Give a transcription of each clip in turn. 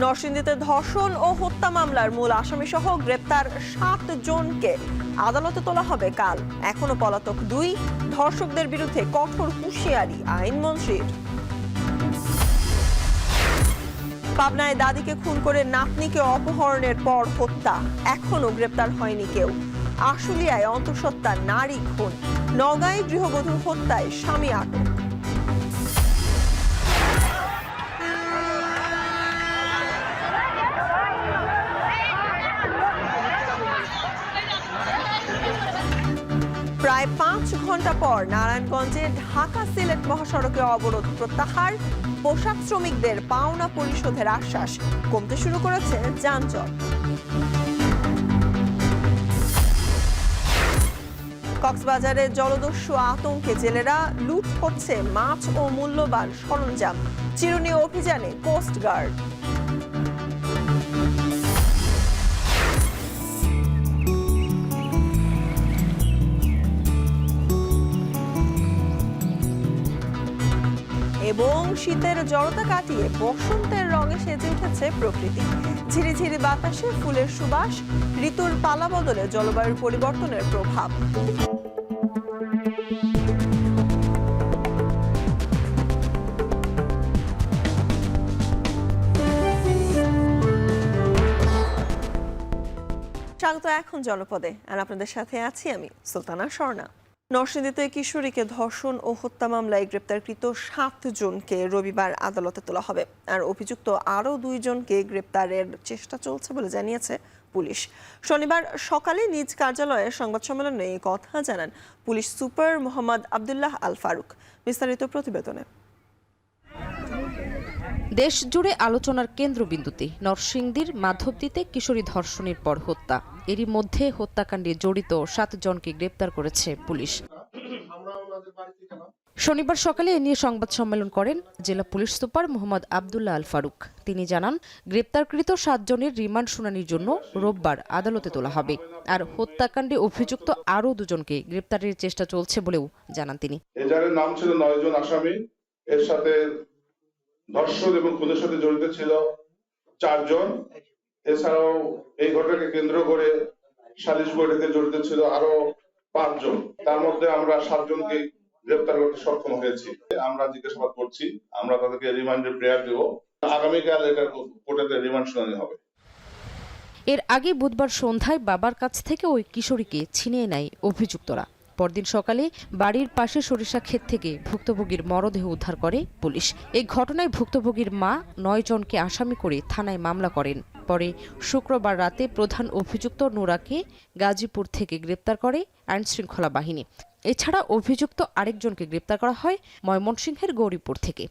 নরসিংদীতে ধর্ষণ ও হত্যা মামলার মূল আসামি সহ গ্রেপ্তার 7 জনকে আদালতে তোলা হবে কাল। এখনো পলাতক 2 ধর্ষকদের বিরুদ্ধে কঠোর হুঁশিয়ারি আইনমন্ত্রীর। পাবনায় দাদিকে খুন করে নাতনিকে অপহরণের পর হত্যা, এখনো গ্রেপ্তার হয়নি কেউ। আশুলিয়ায় অন্তঃসত্ত্বা নারী খুন, নওগাঁয় গৃহবধূ হত্যায় স্বামী আটক। প্রায় 5 ঘন্টা পর নারায়ণগঞ্জে ঢাকা সিলেট মহাসড়কে অবরোধ প্রত্যাহার, পোশাক শ্রমিকদের পাওনা পরিশোধের আশ্বাস, কমতে শুরু করেছে যানজট। কক্সবাজারে জলদস্যু আতঙ্কে জেলেরা, লুট হচ্ছে মাছ ও মূল্যবান সরঞ্জাম, চিরুনি অভিযানে কোস্টগার্ড। এবং শীতের জড়তা কাটিয়ে বসন্তের রঙে সেজে উঠেছে প্রকৃতি। ঝিরিঝিরি বাতাসে ফুলের সুবাস, ঋতুর পালা বদলে জলবায়ুর পরিবর্তনের প্রভাব। স্বাগত এখন জনপদে, আর আপনাদের সাথে আছি আমি সুলতানা স্বর্ণা। নরসিংদীতে কিশোরীকে ধর্ষণ ও হত্যা মামলায় গ্রেপ্তারকৃত 7 জনকে রবিবার আদালতে তোলা হবে, আর অভিযুক্ত আরও 2 জনকে গ্রেপ্তারের চেষ্টা চলছে বলে জানিয়েছে পুলিশ। শনিবার সকালে নিজ কার্যালয়ে সংবাদ সম্মেলনে এই কথা জানান পুলিশ সুপার মোহাম্মদ আবদুল্লাহ আল ফারুক। বিস্তারিত প্রতিবেদনে। দেশ জুড়ে আলোচনার কেন্দ্রবিন্দুতে নরসিংদীর মাধবদীতে কিশোরী ধর্ষণের পর হত্যা। এরই মধ্যে হত্যাকাণ্ডে জড়িত 7 জনকে গ্রেপ্তার করেছে পুলিশ। শনিবার সকালে এ নিয়ে সংবাদ সম্মেলন করেন জেলা পুলিশ সুপার মোহাম্মদ আবদুল্লাহ আল ফারুক। তিনি জানান, গ্রেপ্তারকৃত 7 জনের রিমান্ড শুনানির জন্য রোববার আদালতে তোলা হবে, আর হত্যাকাণ্ডে অভিযুক্ত আরও 2 জনকে গ্রেপ্তারের চেষ্টা চলছে বলেও জানান তিনি। এজাহারের নাম ছিল 9 জন আসামি, এর সাথে ধর্ষণ এবং খুনের সাথে জড়িত ছিল 4 জন। এছাড়াও এই ঘটনাকে কেন্দ্র করে সালিশ বৈঠকে জড়িত ছিল আরো 5 জন। তার মধ্যে আমরা 7 জনকে গ্রেপ্তার করতে সক্ষম হয়েছি। আমরা জিজ্ঞাসাবাদ করছি, আমরা তাদেরকে রিমান্ডের প্রেয়ার দেব। আগামীকাল এটা কোর্টে রিমান্ড শুনানি হবে। এর আগে বুধবার সন্ধ্যায় বাবার কাছ থেকে ওই কিশোরীকে ছিনিয়ে নেয় অভিযুক্তরা। পরদিন সকালে বাড়ির পাশে সরিষা ক্ষেত থেকে ভুক্তভোগীর মরদেহ উদ্ধার করে পুলিশ। এই ঘটনায় ভুক্তভোগীর মা 9 জনকে আসামি করে থানায় মামলা করেন। পরে শুক্রবার রাতে প্রধান অভিযুক্ত নুরাকে গাজীপুর থেকে গ্রেপ্তার করে আইনশৃঙ্খলা বাহিনী। এছাড়া অভিযুক্ত আরেকজনকে গ্রেপ্তার করা হয় ময়মনসিংহের গৌরীপুর থেকে।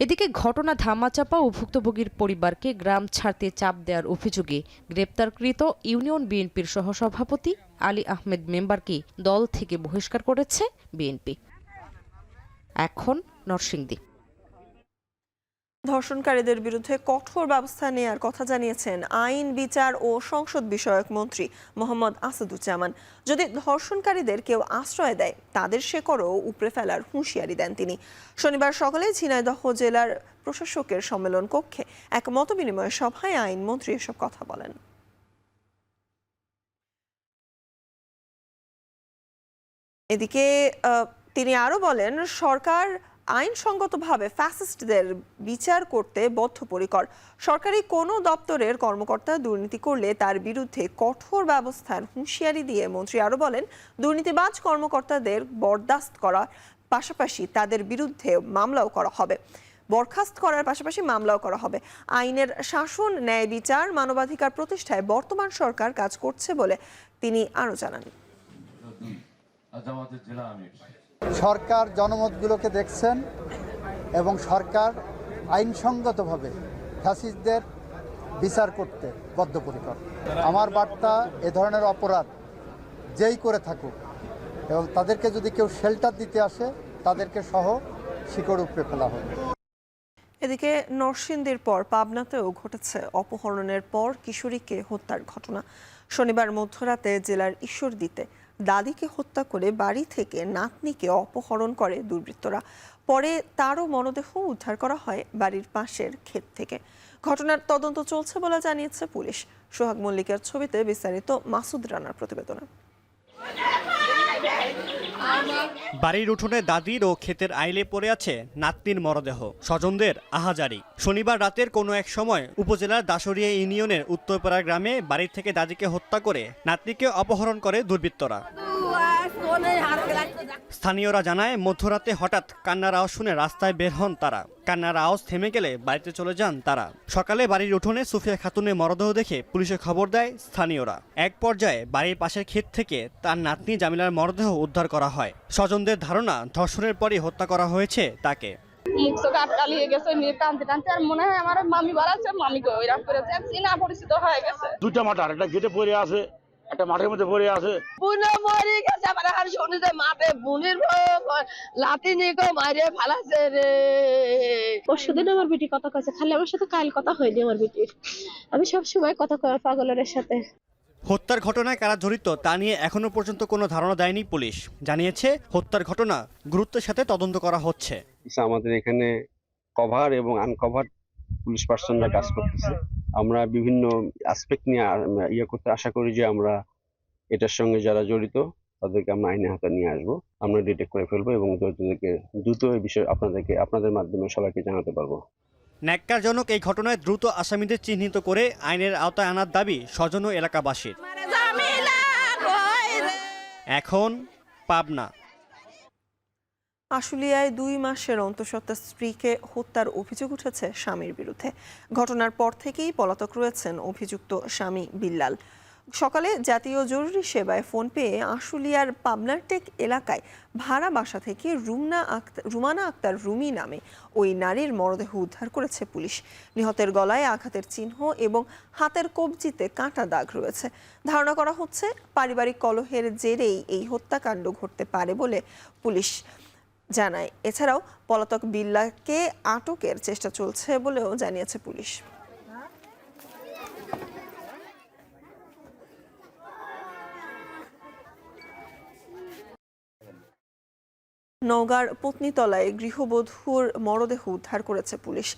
এদিকে ঘটনা ধামাচাপা ও ভুক্তভোগীর পরিবারকে গ্রাম ছাড়তে চাপ দেওয়ার অভিযোগে গ্রেপ্তারকৃত ইউনিয়ন বিএনপির সহসভাপতি আলী আহমেদ মেম্বারকে দল থেকে বহিষ্কার করেছে বিএনপি। এখন নরসিংদী। ধর্ষণকারীদের বিরুদ্ধে কঠোর ব্যবস্থা নেয়ার কথা জানিয়েছেন আইন, বিচার ও সংসদ বিষয়ক মন্ত্রী মোহাম্মদ আসাদুজ্জামান। যদি ধর্ষণকারীদের কেউ আশ্রয় দেয়, তাদের শেকড়ও উপড়ে ফেলার হুঁশিয়ারি দেন তিনি। শনিবার সকালে ঝিনাইদহ জেলার প্রশাসকের সম্মেলন কক্ষে এক মতবিনিময় সভায় আইনমন্ত্রী এসব কথা বলেন। এদিকে তিনি আরো বলেন, সরকার আইনসঙ্গতভাবে ফ্যাসিস্টদের বিচার করতে বদ্ধপরিকর। সরকারি কোনো দপ্তরের কর্মকর্তা দুর্নীতি করলে তার বিরুদ্ধে কঠোর ব্যবস্থার হুঁশিয়ারি দিয়ে মন্ত্রী আরো বলেন, দুর্নীতিবাজ কর্মকর্তাদের বরদাস্ত করার পাশাপাশি তাদের বিরুদ্ধে মামলাও করা হবে। বরখাস্ত করার পাশাপাশি মামলাও করা হবে। আইনের শাসন, ন্যায় বিচার, মানবাধিকার প্রতিষ্ঠায় বর্তমান সরকার কাজ করছে বলে তিনি আরো জানান। সরকার জনমতগুলোকে দেখছেন এবং সরকার আইনসঙ্গতভাবে ফ্যাসিস্টদের বিচার করতে বদ্ধপরিকর। আমার বার্তা, এ ধরনের অপরাধ যেই করে থাকুক এবং তাদেরকে যদি কেউ শেল্টার দিতে আসে, তাদেরকে সহ শিকড় উপড়ে ফেলা হবে। এদিকে নরসিংদীর পর পাবনাতেও ঘটেছে অপহরণের পর কিশোরীকে হত্যার ঘটনা। শনিবার মধ্যরাতে জেলার ঈশ্বরদীতে দাদিকে হত্যা করে বাড়ি থেকে নাতনিকে অপহরণ করে দুর্বৃত্তরা। পরে তারও মরদেহ উদ্ধার করা হয় বাড়ির পাশের ক্ষেত থেকে। ঘটনার তদন্ত চলছে বলে জানিয়েছে পুলিশ। সোহাগ মল্লিকের ছবিতে বিস্তারিত মাসুদ রানার প্রতিবেদনে। বাড়ির উঠোনে দাদির ও ক্ষেতের আইলে পড়ে আছে নাতনির মরদেহ। স্বজনদের আহাজারি। শনিবার রাতের কোনো এক সময় উপজেলার দাসরিয়া ইউনিয়নের উত্তরপাড়া গ্রামে বাড়ি থেকে দাদিকে হত্যা করে নাতনিকে অপহরণ করে দুর্বৃত্তরা। স্থানীয়রা জানায় মধ্যরাতে হঠাৎ কান্নার আওয়াজ শুনে রাস্তায় বের হন তারা। কান্নার আওয়াজ থেমে গেলে বাড়িতে চলে যান তারা। সকালে বাড়ির উঠোনে সুফিয়া খাতুনের মরদেহ দেখে পুলিশে খবর দেয় স্থানীয়রা। এক পর্যায়ে বাড়ির পাশের ক্ষেত থেকে তার নাতনি জামিলার মরদেহ উদ্ধার করা হয়। স্বজনদের ধারণা ধর্ষণের পরই হত্যা করা হয়েছে তাকে। মুখ চোখে আটকালিয়ে গেছে, নিয়ে টানতে টানতে আর মনে হয় আমার মামি বাড়াচ্ছে, মামিকে ওইরকম করেছে, চিনা পরিচিত হয়ে গেছে। দুইটা মাঠার, একটা গেটে পড়ে আছে, একটা মাঠের মধ্যে পড়ে আছে। বুনে মরে গেছে, আবার আর শুনি যে মাঠে বুনির লাঠি নিয়ে মারে ফালাছে রে। পরশুদিন আমার বেটি কথা কয়েছে, খালি আমার সাথে কাল কথা হয়নি আমার বেটির। আমি সবসময় কথা কয় পাগলের সাথে। হত্যার ঘটনায় কারা জড়িত তা নিয়ে এখনো পর্যন্ত কোনো ধারণা দেয়নি পুলিশ। জানিয়েছে হত্যার ঘটনা গুরুত্বের সাথে তদন্ত করা হচ্ছে। আমাদের এখানে কভার এবং আনকভার পুলিশ পার্সনরা কাজ করতেছে। আমরা বিভিন্ন অ্যাসপেক্ট নিয়ে ইয়ে করতে আশা করি যে আমরা এটার সঙ্গে যারা জড়িত তাদেরকে আমরা আইনের হাতে নিয়ে আসবো। আমরা ডিটেক্ট করে ফেলবো এবং জড়িতদেরকে দ্রুত এই বিষয়ে আপনাদের মাধ্যমে সবাইকে জানাতে পারবো। ন্যাক্কারজনক এই ঘটনায় দ্রুত আসামিদের চিহ্নিত করে আইনের আওতায় আনার দাবি স্বজন ও এলাকাবাসীর। এখন পাবনা। আশুলিয়ায় 2 মাসের অন্তঃসত্ত্বা স্ত্রীকে হত্যার অভিযোগ উঠেছে স্বামীর বিরুদ্ধে। ঘটনার পর থেকেই পলাতক রয়েছেন অভিযুক্ত স্বামী বিল্লাল। সকালে জাতীয় জরুরি সেবায় ফোন পেয়ে আশুলিয়ার পাবনারটেক এলাকায় ভাড়া বাসা থেকে রুমানা আক্তার রুমি নামে ওই নারীর মরদেহ উদ্ধার করেছে পুলিশ। নিহতের গলায় আঘাতের চিহ্ন এবং হাতের কবজিতে কাঁটা দাগ রয়েছে। ধারণা করা হচ্ছে পারিবারিক কলহের জেরেই এই হত্যাকাণ্ড ঘটতে পারে বলে পুলিশ জানায়। এছাড়াও পলাতক বিল্লালকে আটকের চেষ্টা চলছে বলেও জানিয়েছে পুলিশ। নওগাঁর পত্নীতলায় গৃহবধূর মরদেহ উদ্ধার করেছে পুলিশ।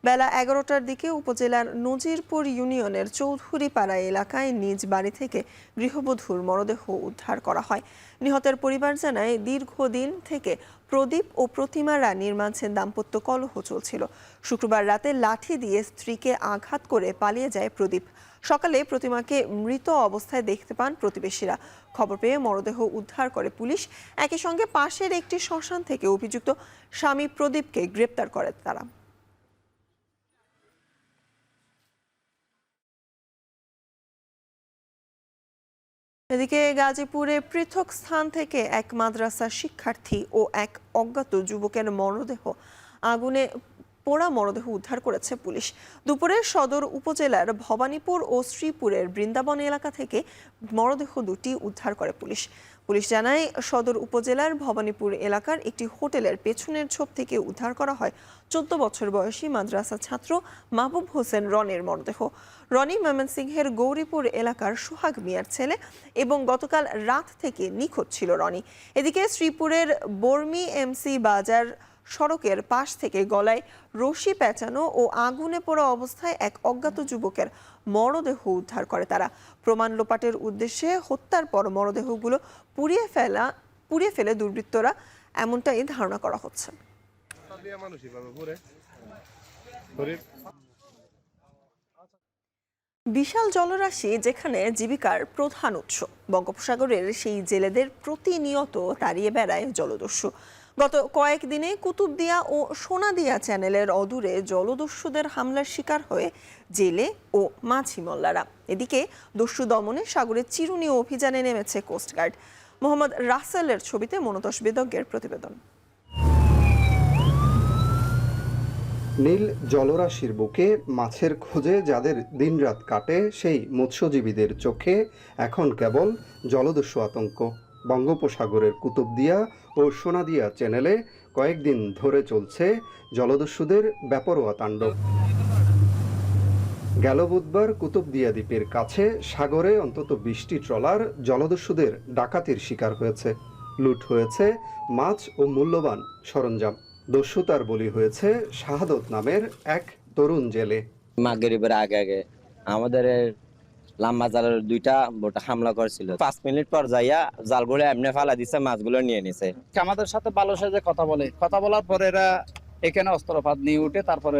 বেলা 11টার দিকে উপজেলার নজিরপুর ইউনিয়নের চৌধুরীপাড়া এলাকায় নিজ বাড়ি থেকে গৃহবধূর মরদেহ উদ্ধার করা হয়। নিহতের পরিবার জানায় দীর্ঘদিন থেকে প্রদীপ ও প্রতিমা রানীর মাঝে দাম্পত্য কলহ চলছিল। শুক্রবার রাতে লাঠি দিয়ে স্ত্রীকে আঘাত করে পালিয়ে যায় প্রদীপ। সকালে প্রতিমাকে মৃত অবস্থায় দেখতে পান প্রতিবেশীরা। খবর পেয়ে মরদেহ উদ্ধার করে পুলিশ। একই সঙ্গে পাশের একটি শ্মশান থেকে অভিযুক্ত স্বামী প্রদীপকে গ্রেপ্তার করে তারা। এদিকে গাজীপুরে পৃথক স্থান থেকে এক মাদ্রাসার শিক্ষার্থী ও এক অজ্ঞাত যুবকের মরদেহ আগুনে পোড়া মরদেহ উদ্ধার করেছে পুলিশ। দুপুরে সদর উপজেলার ভবানীপুর ও শ্রীপুরের বৃন্দাবন এলাকা থেকে মরদেহ দুটি উদ্ধার করে পুলিশ। পুলিশ জানায় সদর উপজেলার ভবানীপুর এলাকার একটি হোটেলের পেছনের ঝোপ থেকে উদ্ধার করা হয় 14 বছর বয়সী মাদ্রাসা ছাত্র মাহবুব হোসেন রনির মরদেহ। রনি ময়মনসিংহের গৌরীপুর এলাকার সোহাগ মিয়ার ছেলে এবং গতকাল রাত থেকে নিখোঁজ ছিল রনি। এদিকে শ্রীপুরের বর্মি এমসি বাজার সড়কের পাশ থেকে গলায় রশি পেঁচানো ও আগুনে পোড়া অবস্থায় এক অজ্ঞাত যুবকের মরদেহ উদ্ধার করে তারা। প্রমাণ লোপাটের উদ্দেশ্যে হত্যার পর মরদেহগুলো পুড়িয়ে ফেলে দুর্বৃত্তরা, এমনটাই ধারণা করা হচ্ছে। বিশাল জলরাশি যেখানে জীবিকার প্রধান উৎস, বঙ্গোপসাগরের সেই জেলেদের প্রতিনিয়ত তাড়িয়ে বেড়ায় জলদস্যু। গত কয়েকদিনে কুতুবদিয়া ও সোনাদিয়া চ্যানেলের অদূরে জলদস্যুদের হামলার শিকার হয়ে জেলে ও মাঝি মোল্লারা। এদিকে দস্যু দমনে সাগরের চিরুনি অভিযানে নেমেছে কোস্টগার্ড। মোহাম্মদ রাসেলের ছবিতে মনতোষ বেদজ্ঞের প্রতিবেদন। নীল জলরাশির বুকে মাছের খোঁজে যাদের দিনরাত কাটে সেই মৎস্যজীবীদের চোখে এখন কেবল জলদস্যু আতঙ্ক। বঙ্গোপসাগরের কুতুবদিয়া ও সোনাদিয়া চ্যানেলে কয়েকদিন ধরে চলছে জলদস্যুদের বেপরোয়া তাণ্ডব। গেল বুধবার কুতুবদিয়া দ্বীপের কাছে সাগরে অন্তত 20টি ট্রলার জলদস্যুদের ডাকাতির শিকার হয়েছে। লুট হয়েছে মাছ ও মূল্যবান সরঞ্জাম। দস্যুতার বলি হয়েছে শাহাদত নামের এক তরুণ জেলে। মাগরিবের আগে আমাদের লাম্বা জালের 2টা বোট হামলা করেছিল। 5 মিনিট পর যাইয়া জালগুলো এমনি ফালা দিছে, মাছগুলো নিয়ে নিছে। আমাদের সাথে ভালো সাথে কথা বলার পরে এরা এখানে অস্ত্রপাত নিয়ে উঠে তারপরে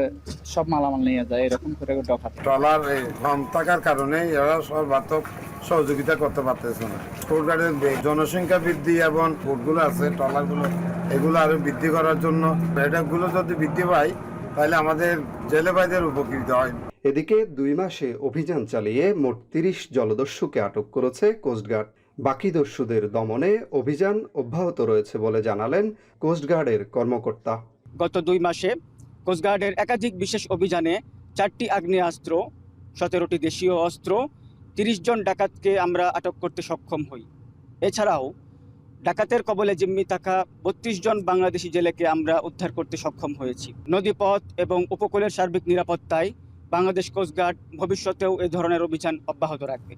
সব মালামাল নিয়ে যায়, এরকম করে ডাকাত। ট্রলার কম থাকার কারণে এরা সর্বাত্মক সহযোগিতা করতে পারতেছে না। কোস্টগার্ডের জনসংখ্যা বৃদ্ধি এবং বোটগুলো আছে, ট্রলারগুলো, এগুলো আরো বৃদ্ধি করার জন্য এটাগুলো যদি বৃদ্ধি পায় তাহলে আমাদের জেলে ভাইদের উপকৃত হয়। এদিকে 2 মাসে অভিযান চালিয়ে মোট 30 জলদস্যুকে আটক করেছে কোস্টগার্ড। বাকি দস্যুদের দমনে অভিযান অব্যাহত রয়েছে বলে জানালেন কোস্টগার্ডের কর্মকর্তা। গত 2 মাসে কোস্টগার্ডের একাধিক বিশেষ অভিযানে 4টি আগ্নেয়াস্ত্র, 17টি দেশীয় অস্ত্র, 30 জন ডাকাতকে আমরা আটক করতে সক্ষম হই। এছাড়াও ডাকাতের কবলে জিম্মি থাকা 32 জন বাংলাদেশি জেলেকে আমরা উদ্ধার করতে সক্ষম হয়েছি। নদীপথ এবং উপকূলের সার্বিক নিরাপত্তায় বাংলাদেশ কোস্টগার্ড ভবিষ্যতেও এই ধরনের অভিযান অব্যাহত রাখবে।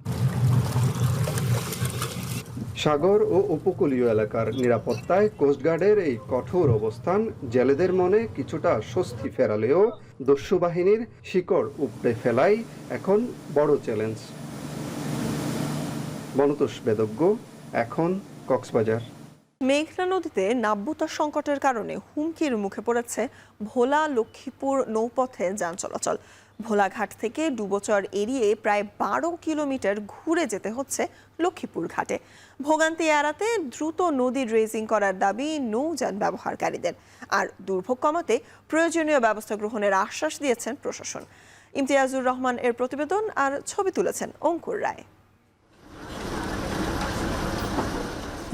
সাগর ও উপকূলীয় এলাকার নিরাপত্তায় কোস্টগার্ডের এই কঠোর অবস্থান জেলেদের মনে কিছুটা স্বস্তি ফেরালেও দস্যু বাহিনীর শিকড় উপড়ে ফেলাই এখন বড় চ্যালেঞ্জ। বনতোষ বেদজ্ঞ, এখন কক্সবাজার। মেঘনা নদীতে নাব্যতা সংকটের কারণে হুমকির মুখে পড়েছে ভোলা লক্ষ্মীপুর নৌপথে যান চলাচল। ভোলাঘাট থেকে ডুবোচর এড়িয়ে প্রায় 12 কিলোমিটার ঘুরে যেতে হচ্ছে লক্ষ্মীপুর ঘাটে। ভোগান্তি এড়াতে দ্রুত নদী ড্রেজিং করার দাবি নৌযান ব্যবহারকারীদের। আর দুর্ভোগ কমাতে প্রয়োজনীয় ব্যবস্থা গ্রহণের আশ্বাস দিয়েছেন প্রশাসন। ইমতিয়াজুর রহমান এর প্রতিবেদন আর ছবি তুলেছেন অঙ্কুর রায়।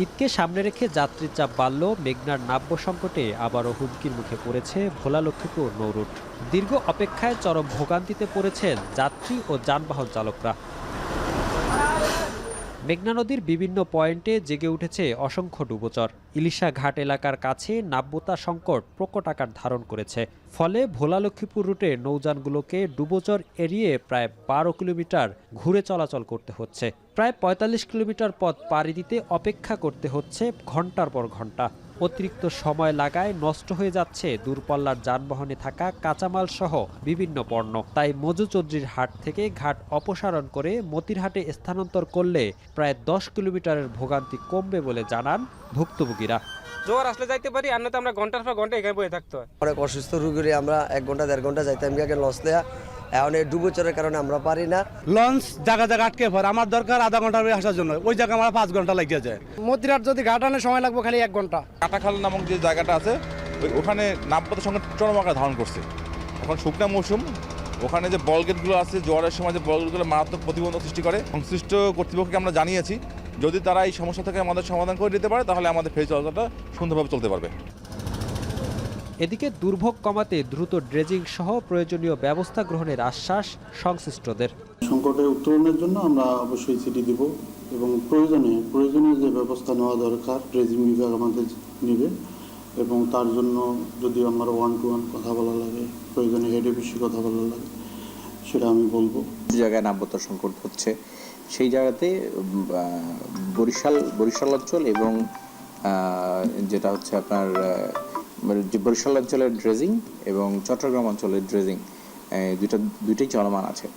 ঈদকে সামনে রেখে যাত্রীর চাপ বাড়ল, মেঘনার নাব্য সংকটে আবারও হুমকির মুখে পড়েছে ভোলা লক্ষ্মীপুর নৌরুট। দীর্ঘ অপেক্ষায় চরম ভোগান্তিতে পড়েছেন যাত্রী ও যানবাহন চালকরা। মেঘনা নদীর বিভিন্ন পয়েন্টে জেগে উঠেছে অসংখ্য ডুবোচর। ইলিশা ঘাট এলাকার কাছে নাব্যতা সংকট প্রকট আকার ধারণ করেছে। ফলে ভোলা লক্ষ্মীপুর রুটে নৌযানগুলোকে ডুবোচর এড়িয়ে প্রায় 12 কিলোমিটার ঘুরে চলাচল করতে হচ্ছে। প্রায় 45 কিলোমিটার পথ পাড়ি দিতে অপেক্ষা করতে হচ্ছে ঘন্টার পর ঘন্টা। অতিরিক্ত সময় লাগায় নষ্ট হয়ে যাচ্ছে দূরপাল্লার যানবাহনে থাকা কাঁচামাল সহ বিভিন্ন পণ্য। তাই মজুচৌধুরীর হাট থেকে ঘাট অপসারণ করে মতিরহাটে স্থানান্তর করলে প্রায় 10 কিলোমিটারের ভোগান্তি কমবে বলে জানান ভুক্তভোগীরা। জোয়ার আসলে যাইতে পারি, আর নয়তো আমরা ঘন্টার পর ঘন্টা এখানে বসে থাকতে হয়। অনেক অসুস্থ রোগীরে আমরা 1 ঘন্টা 1.5 ঘন্টা যাইতাম, আগে লস দেয়া, এখন এই ডুবোচরের কারণে আমরা পারি না। লঞ্চ জায়গা আটকে পড়ে, আমার দরকার আধা ঘন্টার আসার জন্য, ওই জায়গা আমার 5 ঘন্টা লেগে যায়। মতিরহাট যদি ঘাট আনে সময় লাগবে খালি 1 ঘন্টা। কাটাখাল নামক যে জায়গাটা আছে ওখানে নাব্যতা সংকট চরম আকার ধারণ করছে। এখন শুকনা মৌসুম, ওখানে যে বলগেটগুলো আছে জোয়ারের সময় যে বলগেটগুলো মারাত্মক প্রতিবন্ধক সৃষ্টি করে। সংশ্লিষ্ট কর্তৃপক্ষকে আমরা জানিয়েছি, যদি তারা এই সমস্যা থেকে আমাদের সমাধান করে দিতে পারে তাহলে আমাদের ফেরি চলাচলটা সুন্দরভাবে চলতে পারবে। এদিকে দুর্ভোগ কমাতে দ্রুত ড্রেজিং সহ প্রয়োজনীয় ব্যবস্থা গ্রহণের আশ্বাস সংশ্লিষ্টদের। সংকটের উত্তরণের জন্য আমরা অবশ্যই চিঠি দিব এবং প্রয়োজনীয় যে ব্যবস্থা নেওয়া দরকার ড্রেজিং বিভাগ আমাদের নেবে এবং তার জন্য যদি আমার 1-to-1 কথা বলা লাগে, প্রয়োজনে হেড অফিসে কথা বলা লাগে, সেটা আমি বলবো। যে জায়গায় নাব্যতা সংকট হচ্ছে সেই জায়গাতে বরিশাল অঞ্চল এবং যেটা হচ্ছে আপনার বরিশাল অঞ্চলের ড্রেজিং এবং চট্টগ্রাম অঞ্চলের ড্রেজিং দুইটাই চলমান আছে।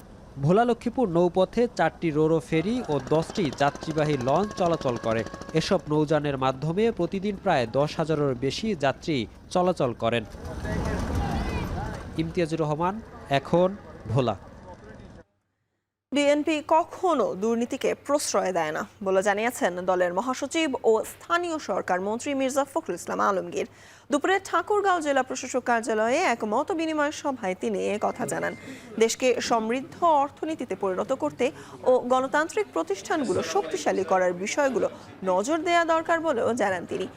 ভোলা লক্ষ্মীপুর নৌপথে 4টি রোরো ফেরি ও 10টি যাত্রীবাহী লঞ্চ চলাচল করে। এসব নৌযানের মাধ্যমে প্রতিদিন প্রায় 10,000-এর বেশি যাত্রী চলাচল করেন। ইমতিয়াজুর রহমান, এখন ভোলা। বিএনপি কখনো দুর্নীতিকে প্রশ্রয় দেয় না বলে জানিয়েছেন দলের মহাসচিব ও স্থানীয় সরকার মন্ত্রী মির্জা ফখরুল ইসলাম আলমগীর। দুপুরে ঠাকুরগাঁও জেলা প্রশাসক কার্যালয়ে এক মত বিনিময় সভায় তিনি এ কথা জানান। দেশকে সমৃদ্ধ অর্থনীতিতে পরিণত করতে ও গণতান্ত্রিক প্রতিষ্ঠানগুলো শক্তিশালী করার বিষয়গুলো নজর দেওয়া দরকার বলেও জানান তিনি।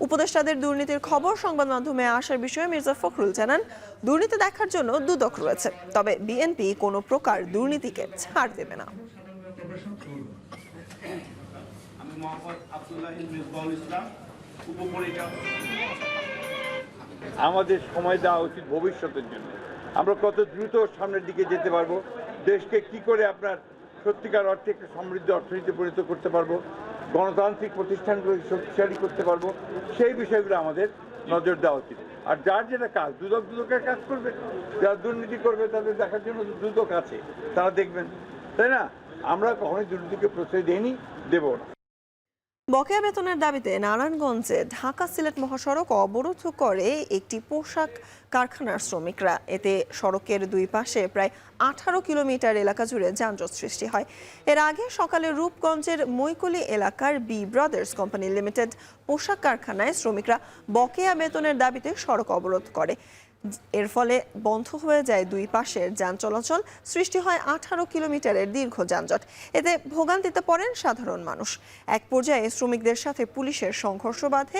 উপদেষ্টাদের দুর্নীতির খবর সংবাদ মাধ্যমে আসার বিষয়ে মির্জা ফখরুল জানান, দুর্নীতি দেখার জন্য দুদক রয়েছে, তবে বিএনপি কোনো প্রকার দুর্নীতিকে ছাড় দেবে না। আমাদের সময় দেওয়া উচিত ভবিষ্যতের জন্য, আমরা কত দ্রুত সামনের দিকে যেতে পারবো দেশকে কি করে আপনার সত্যিকার অর্থে একটা সমৃদ্ধ অর্থনীতি পরিণত করতে পারবো, গণতান্ত্রিক প্রতিষ্ঠানগুলোকে শক্তিশালী করতে পারবো, সেই বিষয়গুলো আমাদের নজর দেওয়া উচিত। আর যার যেটা কাজ, দুদকের কাজ করবে, যারা দুর্নীতি করবে তাদের দেখার জন্য দুদক আছে, তারা দেখবেন, তাই না? আমরা কখনোই দুর্নীতিকে প্রশ্রয় দেইনি, দেব না। বকেয়া বেতনের দাবিতে নারায়ণগঞ্জে ঢাকা সিলেট মহাসড়ক অবরোধ করে একটি পোশাক কারখানার শ্রমিকরা। এতে সড়কের দুই পাশে প্রায় 18 কিলোমিটার এলাকা জুড়ে যানজট সৃষ্টি হয়। এর আগে সকালে রূপগঞ্জের মৈকুলি এলাকার বি ব্রাদার্স কোম্পানি লিমিটেড পোশাক কারখানায় শ্রমিকরা বকেয়া বেতনের দাবিতে সড়ক অবরোধ করে। এর ফলে বন্ধ হয়ে যায় দুই পাশের যান চলাচল, সৃষ্টি হয় 18 কিলোমিটারের দীর্ঘ যানজট। এতে ভোগান্তিতে পড়েন সাধারণ মানুষ। এক পর্যায়ে শ্রমিকদের সাথে পুলিশের সংঘর্ষ বাধে,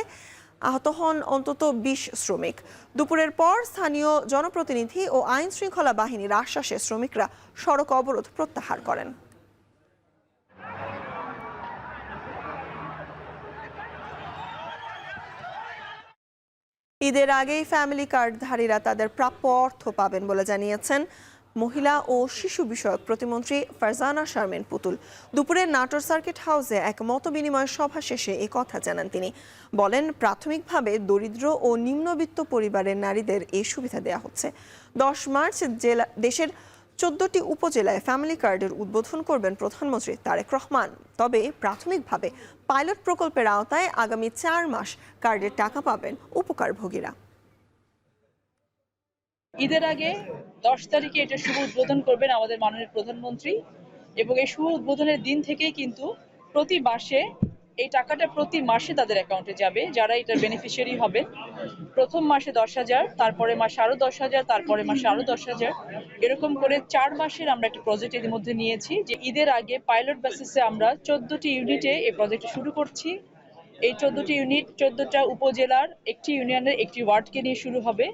আহত হন অন্তত 20 শ্রমিক। দুপুরের পর স্থানীয় জনপ্রতিনিধি ও আইন শৃঙ্খলা বাহিনীর আশ্বাসে শ্রমিকরা সড়ক অবরোধ প্রত্যাহার করেন। ঈদের আগেই ফ্যামিলি কার্ডধারীরা তাদের প্রাপ্য অর্থ পাবেন বলে জানিয়েছেন মহিলা ও শিশু বিষয়ক প্রতিমন্ত্রী ফারজানা শারমিন পুতুল। দুপুরে নাটোর সার্কিট হাউসে এক মতবিনিময় সভা শেষে এ কথা জানান তিনি। বলেন, প্রাথমিকভাবে দরিদ্র ও নিম্নবিত্ত পরিবারের নারীদের এই সুবিধা দেওয়া হচ্ছে। 10 মার্চ দেশের 14টি উপজেলায় ফ্যামিলি কার্ডের উদ্বোধন করবেন প্রধানমন্ত্রী তারেক রহমান। তবে প্রাথমিকভাবে পাইলট প্রকল্পের আওতায় আগামী 4 মাস কার্ডের টাকা পাবেন উপকারভোগীরা। ঈদের আগে 10 তারিখে এটা শুভ উদ্বোধন করবেন আমাদের মাননীয় প্রধানমন্ত্রী, এবং এই শুভ উদ্বোধনের দিন থেকেই কিন্তু প্রতি মাসে এই টাকাটা প্রতি মাসে তাদের অ্যাকাউন্টে যাবে যারা এটার বেনিফিশিয়ারি হবে। প্রথম মাসে 10,000, তারপরে মাসে আরো 10,000, তারপরে মাসে আরো 10,000, এরকম করে 4 মাসের আমরা একটা প্রজেক্ট এর মধ্যে নিয়েছি যে ঈদের আগে পাইলট বেসিসে আমরা 14টি ইউনিটে এই প্রজেক্ট শুরু করছি। এই 14টি ইউনিট 14টা উপজেলার একটি ইউনিয়নের একটি ওয়ার্ডকে নিয়ে শুরু হবে,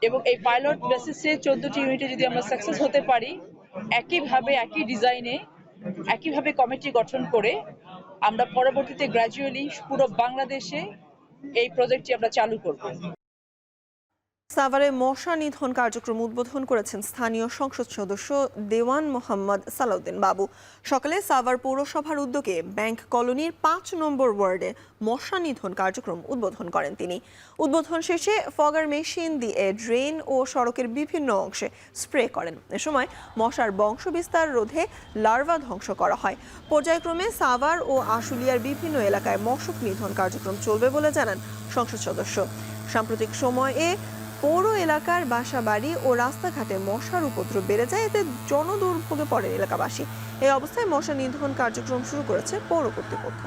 এবং এই পাইলট বেসিসে 14টি ইউনিটে যদি আমরা সাকসেস হতে পারি, একইভাবে একই ডিজাইনে একইভাবে কমিটি গঠন করে আমরা পরবর্তীতে গ্র্যাজুয়ালি পুরো বাংলাদেশে এই প্রজেক্টটি আমরা চালু করব। সাভারে মশা নিধন কার্যক্রম উদ্বোধন করেছেন স্থানীয় সংসদ সদস্য দেওয়ান মোহাম্মদ সালাউদ্দিন বাবু। সকালে সাভার পৌরসভার উদ্যোগে ব্যাংক কলোনির 5 নম্বর ওয়ার্ডে মশা নিধন কার্যক্রম উদ্বোধন করেন তিনি। উদ্বোধন শেষে ফগার মেশিন দিয়ে ড্রেন ও সড়কের বিভিন্ন অংশে স্প্রে করেন। এ সময় মশার বংশবিস্তার রোধে লার্ভা ধ্বংস করা হয়। পর্যায়ক্রমে সাভার ও আশুলিয়ার বিভিন্ন এলাকায় মশক নিধন কার্যক্রম চলবে বলে জানান সংসদ সদস্য। সাম্প্রতিক সময়ে পৌর এলাকার বাসাবাড়ি ও রাস্তাঘাটে মশার উপদ্রব বেড়ে যায়, এতে জনদুর্ভোগে পড়েন এলাকাবাসী। এই অবস্থায় মশা নিধন কার্যক্রম শুরু করেছে পৌর কর্তৃপক্ষ।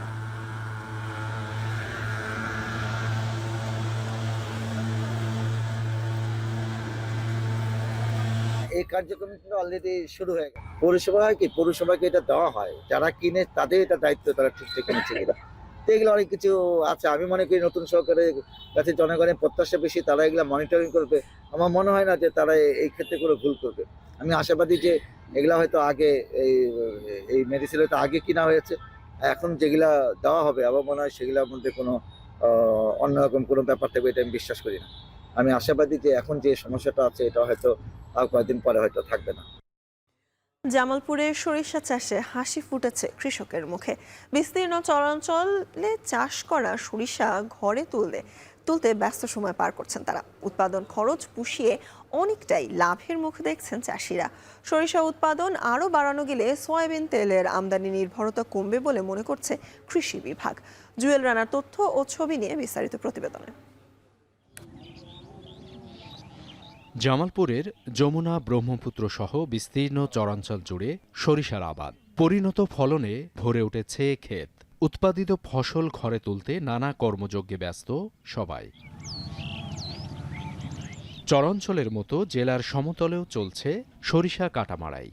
এই কার্যক্রম অলরেডি শুরু হয়ে গেছে। পৌরসভা হয় কি, পৌরসভাকে এটা দেওয়া হয়, যারা কিনে তাদের এটা দায়িত্ব, তারা ঠিকঠাক কিনেছে কিনা। এগুলো অনেক কিছু আছে। আমি মনে করি নতুন সরকারের কাছে জনগণের প্রত্যাশা বেশি, তারা এগুলো মনিটরিং করবে। আমার মনে হয় না যে তারা এই ক্ষেত্রে কোনো ভুল করবে। আমি আশাবাদী যে এগুলা হয়তো আগে এই মেডিসিন হয়তো আগে কিনা হয়েছে, এখন যেগুলা দেওয়া হবে আমার মনে হয় সেগুলোর মধ্যে কোনো অন্যরকম কোনো ব্যাপার থাকবে, এটা আমি বিশ্বাস করি না। আমি আশাবাদী যে এখন যে সমস্যাটা আছে এটা হয়তো আর কয়েকদিন পরে হয়তো থাকবে না। জামালপুরে সরিষা চাষে হাসি ফুটেছে কৃষকের মুখে। বিস্তীর্ণ চরাঞ্চলে চাষ করা সরিষা ঘরে তুলতে ব্যস্ত সময় পার করছেন তারা। উৎপাদন খরচ পুষিয়ে অনেকটাই লাভের মুখ দেখছেন চাষিরা। সরিষা উৎপাদন আরও বাড়ানো গেলে সয়াবিন তেলের আমদানি নির্ভরতা কমবে বলে মনে করছে কৃষি বিভাগ। জুয়েল রানার তথ্য ও ছবি নিয়ে বিস্তারিত প্রতিবেদনে। জামালপুরের যমুনা ব্রহ্মপুত্র সহ বিস্তীর্ণ চরাঞ্চল জুড়ে সরিষার আবাদ। পরিণত ফলনে ভরে উঠেছে ক্ষেত। উৎপাদিত ফসল ঘরে তুলতে নানা কর্মযজ্ঞে ব্যস্ত সবাই। চরাঞ্চলের মতো জেলার সমতলেও চলছে সরিষা কাটামাড়াই।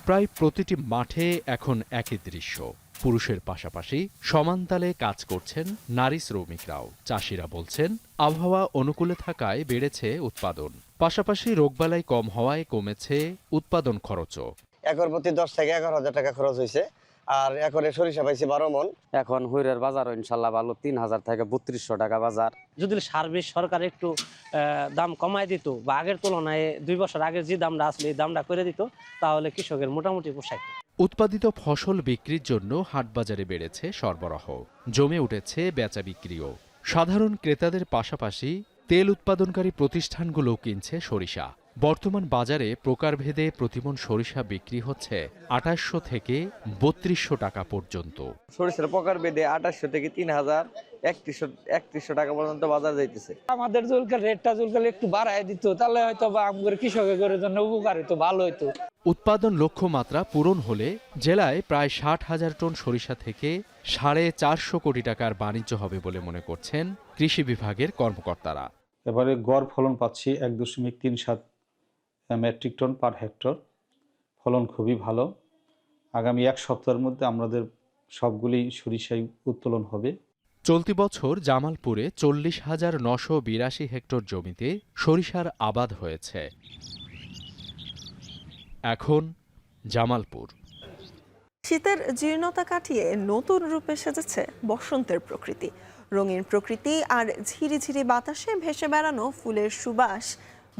প্রায় প্রতিটি মাঠে এখন একই দৃশ্য। পুরুষের পাশাপাশি সমানতালে কাজ করছেন নারী শ্রমিকরাও। চাষিরা বলছেন, আবহাওয়া অনুকূলে থাকায় বেড়েছে উৎপাদন, পাশাপাশি রোগবালাই কম হওয়ায় কমেছে উৎপাদন খরচও। একর প্রতি 10 থেকে 11,000 টাকা খরচ হয়েছে। আর একরে সরিষা পাইছি 12 মন। এখন হুইরের বাজার ইনশাল্লাহ ভালো, 3000 থেকে 3200 টাকা বাজার। যদি সার্ভিস সরকার একটু দাম কমায় দিত বা আগের তুলনায় 2 বছর আগের যে দামটা আসলে এই দামটা করে দিত, তাহলে কৃষকের মোটামুটি পোষায়। উৎপাদিত ফসল বিক্রির জন্য হাটবাজারে বেড়েছে সরবরাহ, জমে উঠেছে বেচা বিক্রিও। সাধারণ ক্রেতাদের পাশাপাশি তেল উৎপাদনকারী প্রতিষ্ঠানগুলোও কিনছে সরিষা। বর্তমান বাজারে প্রকারভেদে প্রতিমণ সরিষা বিক্রি হচ্ছে 2800 থেকে 3200 টাকা পর্যন্ত। সরিষার প্রকারভেদে 2800 থেকে 3000, 3100 টাকা পর্যন্ত বাজার যাইতেছে। আমাদের জলকার রেটটা জলকার একটু বাড়ায় দিত, তাহলে হয়তো বা আমাদের কৃষকের জন্য উপকার হতো, ভালো হতো। উৎপাদন লক্ষ্যমাত্রা পূরণ হলে জেলায় প্রায় 60,000 টন সরিষা থেকে 450 কোটি টাকার বাণিজ্য হবে বলে মনে করছেন কৃষি বিভাগের কর্মকর্তারা। এবারে গড় ফলন পাচ্ছি 1.37 মেট্রিক টন পার হেক্টর, ফলন খুবই ভালো। আগামী 1 সপ্তাহের মধ্যে আমাদের সবগুলি সরিষাই উত্তোলন হবে। চলতি বছর জামালপুরে 40,982 হেক্টর জমিতে সরিষার আবাদ হয়েছে। এখন জামালপুর। শীতের জীর্ণতা কাটিয়ে নতুন রূপে সেজেছে বসন্তের প্রকৃতি। রঙিন প্রকৃতি আর ঝিরিঝিরি বাতাসে ভেসে বেড়ানো ফুলের সুবাস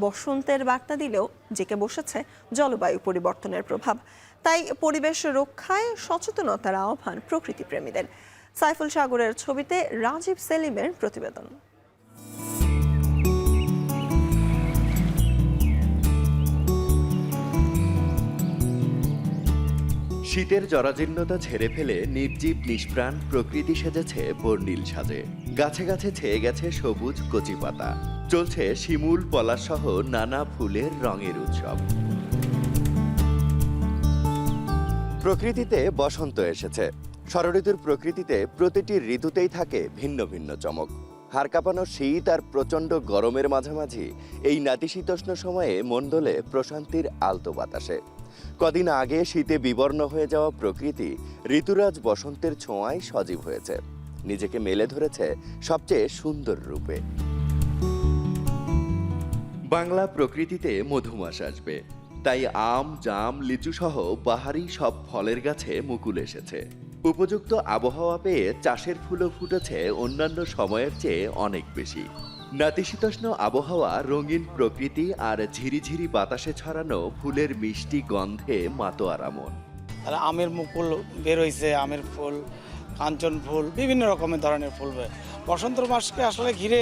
বসন্তের বার্তা দিলেও জেঁকে বসেছে জলবায়ু পরিবর্তনের প্রভাব। তাই পরিবেশ রক্ষায় সচেতনতার আহ্বান প্রকৃতিপ্রেমীদের। সাইফুল সাগরের ছবিতে রাজীব সেলিমের প্রতিবেদন। শীতের জরাজীর্ণতা ঝেড়ে ফেলে নির্জীব নিষ্প্রাণ প্রকৃতি সেজেছে বর্ণিল সাজে। গাছে গাছে ছেয়ে গেছে সবুজ কচি পাতা, চলছে শিমুল পলাশ সহ নানা ফুলের রঙের উৎসব। প্রকৃতিতে বসন্ত এসেছে। ষড়ঋতুর প্রকৃতিতে প্রতিটি ঋতুতেই থাকে ভিন্ন ভিন্ন চমক। হাড় কাঁপানো শীত আর প্রচণ্ড গরমের মাঝামাঝি এই নাতিশীতোষ্ণ সময়ে মন দোলে প্রশান্তির আলতো বাতাসে। কদিন আগে শীতে বিবর্ণ হয়ে যাওয়া প্রকৃতি ঋতুরাজ বসন্তের ছোঁয়ায় সজীব হয়েছে, নিজেকে মেলে ধরেছে সবচেয়ে সুন্দর রূপে। বাংলা প্রকৃতিতে মধুমাস আসবে, তাই আম, জাম, লিচু সহ বাহারি সব ফলের গাছে মুকুল এসেছে। উপযুক্ত আবহাওয়া পেয়ে চাষের ফুলও ফুটেছে অন্যান্য সময়ের চেয়ে অনেক বেশি। নাতিশীতোষ্ণ আবহাওয়া, রঙিন প্রকৃতি আর ঝিরিঝিরি বাতাসে ছড়ানো ফুলের মিষ্টি গন্ধে মাতোয়ারা মন। আমের মুকুল বের হয়েছে, আমের ফুল, কাঞ্চন ফুল, বিভিন্ন রকমের ধরনের ফুল। বসন্ত মাসকে আসলে ঘিরে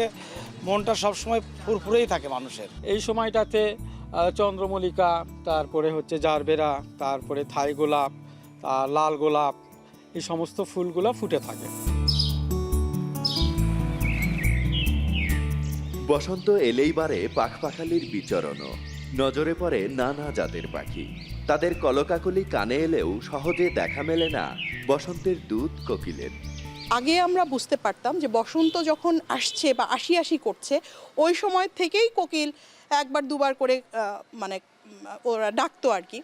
মনটা সবসময় ফুরফুরেই থাকে মানুষের। এই সময়টাতে চন্দ্রমল্লিকা, তারপরে হচ্ছে জারবেরা, তারপরে থাই গোলাপ, লাল গোলাপ, এই সমস্ত ফুলগুলো ফুটে থাকে। বসন্ত এলেই বারে পাখপাখালির বিচরণও। নজরে পড়ে নানা জাতের পাখি। তাদের কলকাকলি কানে এলেও সহজে দেখা মেলে না বসন্তের দূত কোকিলের। আগে আমরা বুঝতে পারতাম যে বসন্ত যখন আসছে বা আসি করছে, ওই সময় থেকেই কোকিল একবার দুবার করে মানে ওরা ডাকতো আর কি।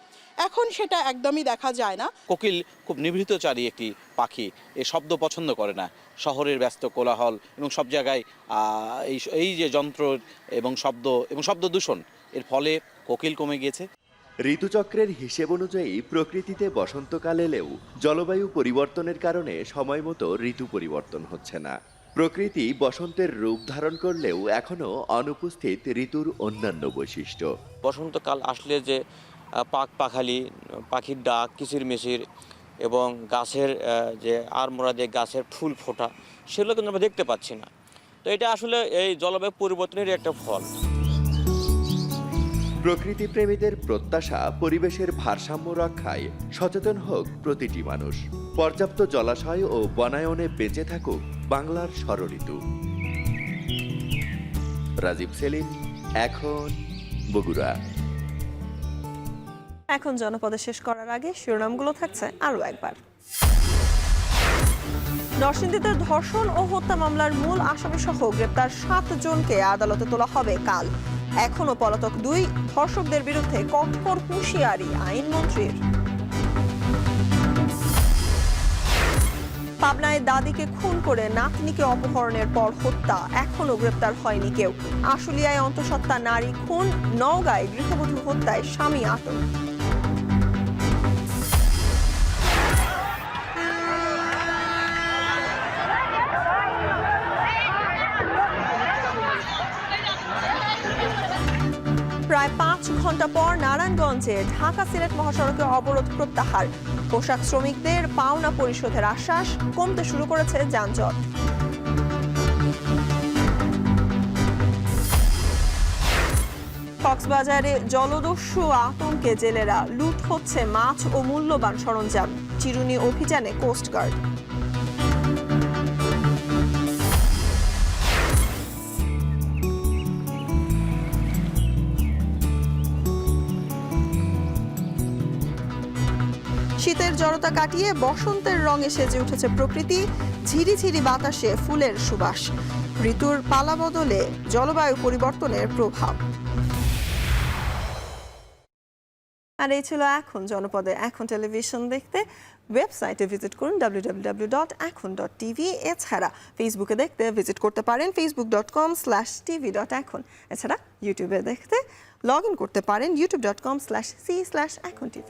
এখন সেটা একদমই দেখা যায় না। কোকিল খুব নিভৃতচারী একটি পাখি, এ শব্দ পছন্দ করে না। শহরের ব্যস্ত কোলাহল এবং সব জায়গায় এই যে যন্ত্র এবং শব্দ দূষণ, এর ফলে কোকিল কমে গিয়েছে। ঋতুচক্রের হিসেব অনুযায়ী প্রকৃতিতে বসন্তকাল এলেও জলবায়ু পরিবর্তনের কারণে সময় মতো ঋতু পরিবর্তন হচ্ছে না। প্রকৃতি বসন্তের রূপ ধারণ করলেও এখনো অনুপস্থিত ঋতুর অন্যান্য বৈশিষ্ট্য। বসন্তকাল আসলে যে পাখপাখালি, পাখির ডাক, কিচিরমিচির এবং গাছের যে আড়মোড়া দিয়ে গাছের ফুল ফোটা, সেগুলো কিন্তু আমরা দেখতে পাচ্ছি না। তো এটা আসলে এই জলবায়ু পরিবর্তনের একটা ফল। প্রকৃতি প্রেমীদের প্রত্যাশা, পরিবেশের ভারসাম্য রক্ষায় সচেতন হোক প্রতিটি মানুষ। পর্যাপ্ত জলাশয় ও বনায়নে বেঁচে থাকুক বাংলার ষড়ঋতু। রাজীব সেলিম, এখন বগুড়া। এখন জনপদে শেষ করার আগে শিরোনামগুলো থাকছে আরও একবার। নরসিংদীতে ধর্ষণ ও হত্যা মামলার মূল আসামি সহ গ্রেপ্তার 7 জনকে আদালতে তোলা হবে কাল। এখনো পলাতক 2 ধর্ষকদের বিরুদ্ধে কঠোর হুঁশিয়ারি আইনমন্ত্রীর। পাবনায় দাদিকে খুন করে নাতনিকে অপহরণের পর হত্যা, এখনো গ্রেপ্তার হয়নি কেউ। আশুলিয়ায় অন্তঃসত্ত্বা নারী খুন, নওগাঁয় গৃহবধূ হত্যায় স্বামী আটক। প্রায় 5 ঘন্টা পর নারায়ণগঞ্জে ঢাকা সিলেট মহাসড়কে অবরোধ প্রত্যাহার। পোশাক শ্রমিকদের পাওনা পরিশোধের আশ্বাস, কমতে শুরু করেছে যানজট। কক্সবাজারে জলদস্যু আতঙ্কে জেলেরা, লুট হচ্ছে মাছ ও মূল্যবান সরঞ্জাম। চিরুনি অভিযানে কোস্টগার্ড। শীতের জড়তা কাটিয়ে বসন্তের রঙে সেজে উঠেছে প্রকৃতি। ঝিরিঝিরি বাতাসে ফুলের সুবাস, ঋতুর পালা বদলে জলবায়ু পরিবর্তনের প্রভাব। আর এই ছিল এখন জনপদে। এখন টেলিভিশন দেখতে ওয়েবসাইটে ভিজিট করুন www.ekhon.tv। এছাড়া ফেসবুকে দেখতে ভিজিট করতে পারেন facebook.com/tv.ekhon। এছাড়া ইউটিউবে দেখতে লগ ইন করতে পারেন youtube.com/c/ekhon tv।